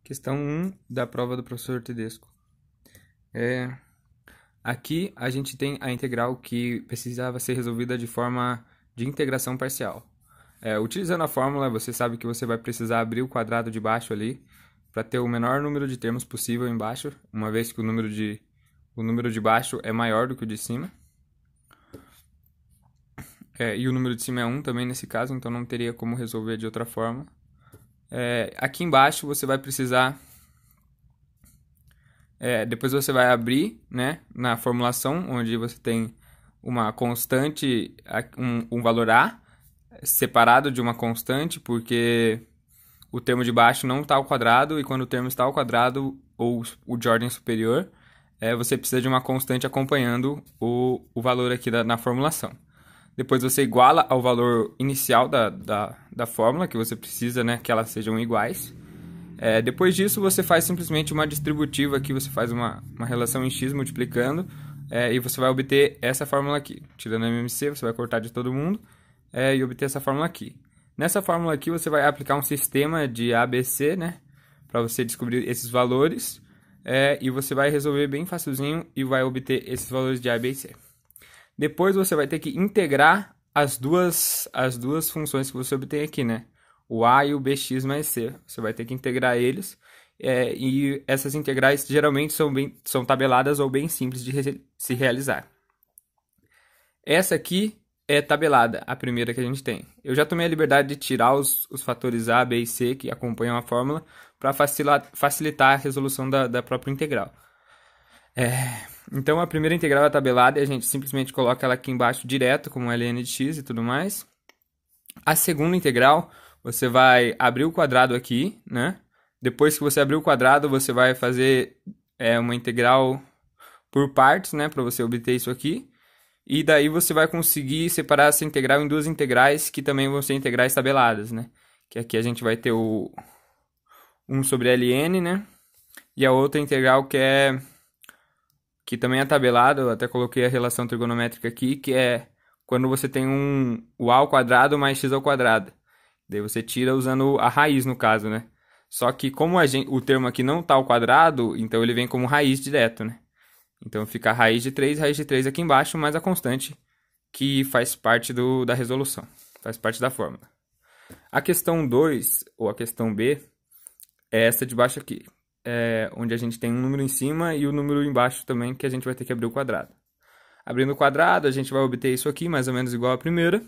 Questão 1 da prova do professor Tedesco. Aqui a gente tem a integral que precisava ser resolvida de forma de integração parcial. Utilizando a fórmula, você sabe que você vai precisar abrir o quadrado de baixo ali para ter o menor número de termos possível embaixo, uma vez que o número de baixo é maior do que o de cima. E o número de cima é 1 também nesse caso, então não teria como resolver de outra forma. Aqui embaixo você vai precisar... depois você vai abrir, né, na formulação, onde você tem uma constante, um valor A, separado de uma constante, porque o termo de baixo não está ao quadrado, e quando o termo está ao quadrado, ou o de ordem superior, você precisa de uma constante acompanhando o valor aqui na formulação. Depois você iguala ao valor inicial da fórmula, que você precisa, né, que elas sejam iguais. Depois disso, você faz simplesmente uma distributiva aqui, você faz uma relação em x multiplicando, e você vai obter essa fórmula aqui. Tirando a MMC, você vai cortar de todo mundo, e obter essa fórmula aqui. Nessa fórmula aqui, você vai aplicar um sistema de ABC, né, para você descobrir esses valores, e você vai resolver bem facilzinho e vai obter esses valores de A, B e C. Depois você vai ter que integrar as duas funções que você obtém aqui, né? O a e o bx mais c. Você vai ter que integrar eles. E essas integrais geralmente são tabeladas ou bem simples de se realizar. Essa aqui é tabelada, a primeira que a gente tem. Eu já tomei a liberdade de tirar os fatores a, b e c que acompanham a fórmula para facilitar a resolução da própria integral. Então a primeira integral é tabelada e a gente simplesmente coloca ela aqui embaixo direto, como ln de x e tudo mais. A segunda integral, você vai abrir o quadrado aqui, né? Depois que você abrir o quadrado, você vai fazer uma integral por partes, né? Para você obter isso aqui. E daí você vai conseguir separar essa integral em duas integrais que também vão ser integrais tabeladas, né? Que aqui a gente vai ter o 1 sobre ln, né? E a outra integral que também é tabelado, eu até coloquei a relação trigonométrica aqui, que é quando você tem o a ao quadrado mais x ao quadrado. Daí você tira usando a raiz, no caso, né? Só que como o termo aqui não está ao quadrado, então ele vem como raiz direto, né? Então fica a raiz de 3 aqui embaixo, mais a constante que faz parte da resolução, faz parte da fórmula. A questão 2, ou a questão B, é essa de baixo aqui. Onde a gente tem um número em cima e o número embaixo também, que a gente vai ter que abrir o quadrado. Abrindo o quadrado, a gente vai obter isso aqui, mais ou menos igual à primeira.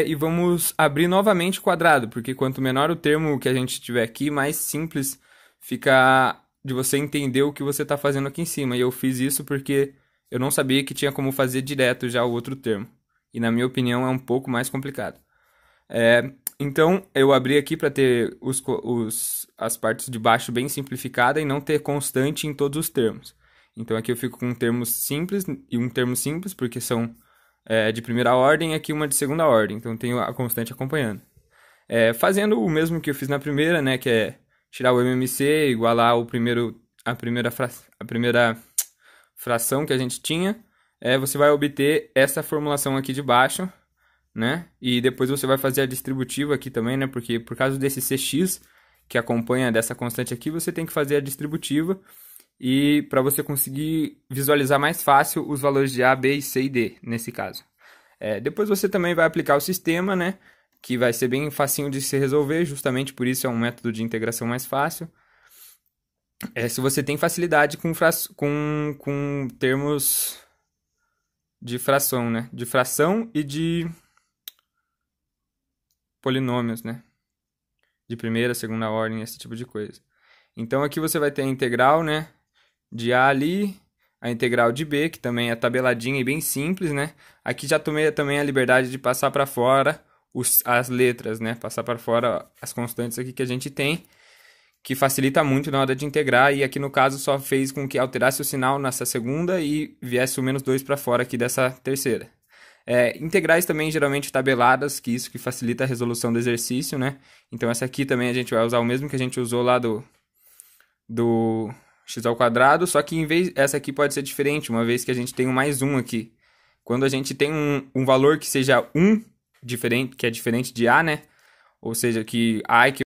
E vamos abrir novamente o quadrado, porque quanto menor o termo que a gente tiver aqui, mais simples fica de você entender o que você está fazendo aqui em cima. E eu fiz isso porque eu não sabia que tinha como fazer direto já o outro termo. E na minha opinião é um pouco mais complicado. Então, eu abri aqui para ter as partes de baixo bem simplificadas e não ter constante em todos os termos. Então, aqui eu fico com um termo simples e um termo simples, porque são de primeira ordem, e aqui uma de segunda ordem. Então, tenho a constante acompanhando. Fazendo o mesmo que eu fiz na primeira, né, que é tirar o MMC, igualar a primeira fração que a gente tinha, você vai obter essa formulação aqui de baixo, né? E depois você vai fazer a distributiva aqui também, né? Porque por causa desse cx que acompanha dessa constante aqui, você tem que fazer a distributiva e para você conseguir visualizar mais fácil os valores de A, B, C e D, nesse caso. Depois você também vai aplicar o sistema, né? Que vai ser bem facinho de se resolver, justamente por isso é um método de integração mais fácil. Se você tem facilidade com termos de fração, né? De fração e de polinômios, né? De primeira, segunda ordem, esse tipo de coisa. Então aqui você vai ter a integral, né? De A ali, a integral de B, que também é tabeladinha e bem simples, né? Aqui já tomei também a liberdade de passar para fora as letras, né? Passar para fora as constantes aqui que a gente tem, que facilita muito na hora de integrar, e aqui no caso só fez com que alterasse o sinal nessa segunda e viesse o menos 2 para fora aqui dessa terceira. Integrais também geralmente tabeladas, que isso que facilita a resolução do exercício, né? Então essa aqui também a gente vai usar o mesmo que a gente usou lá do x ao quadrado, só que essa aqui pode ser diferente, uma vez que a gente tem um mais 1 aqui. Quando a gente tem um valor que seja 1, que é diferente de A, né? Ou seja, que A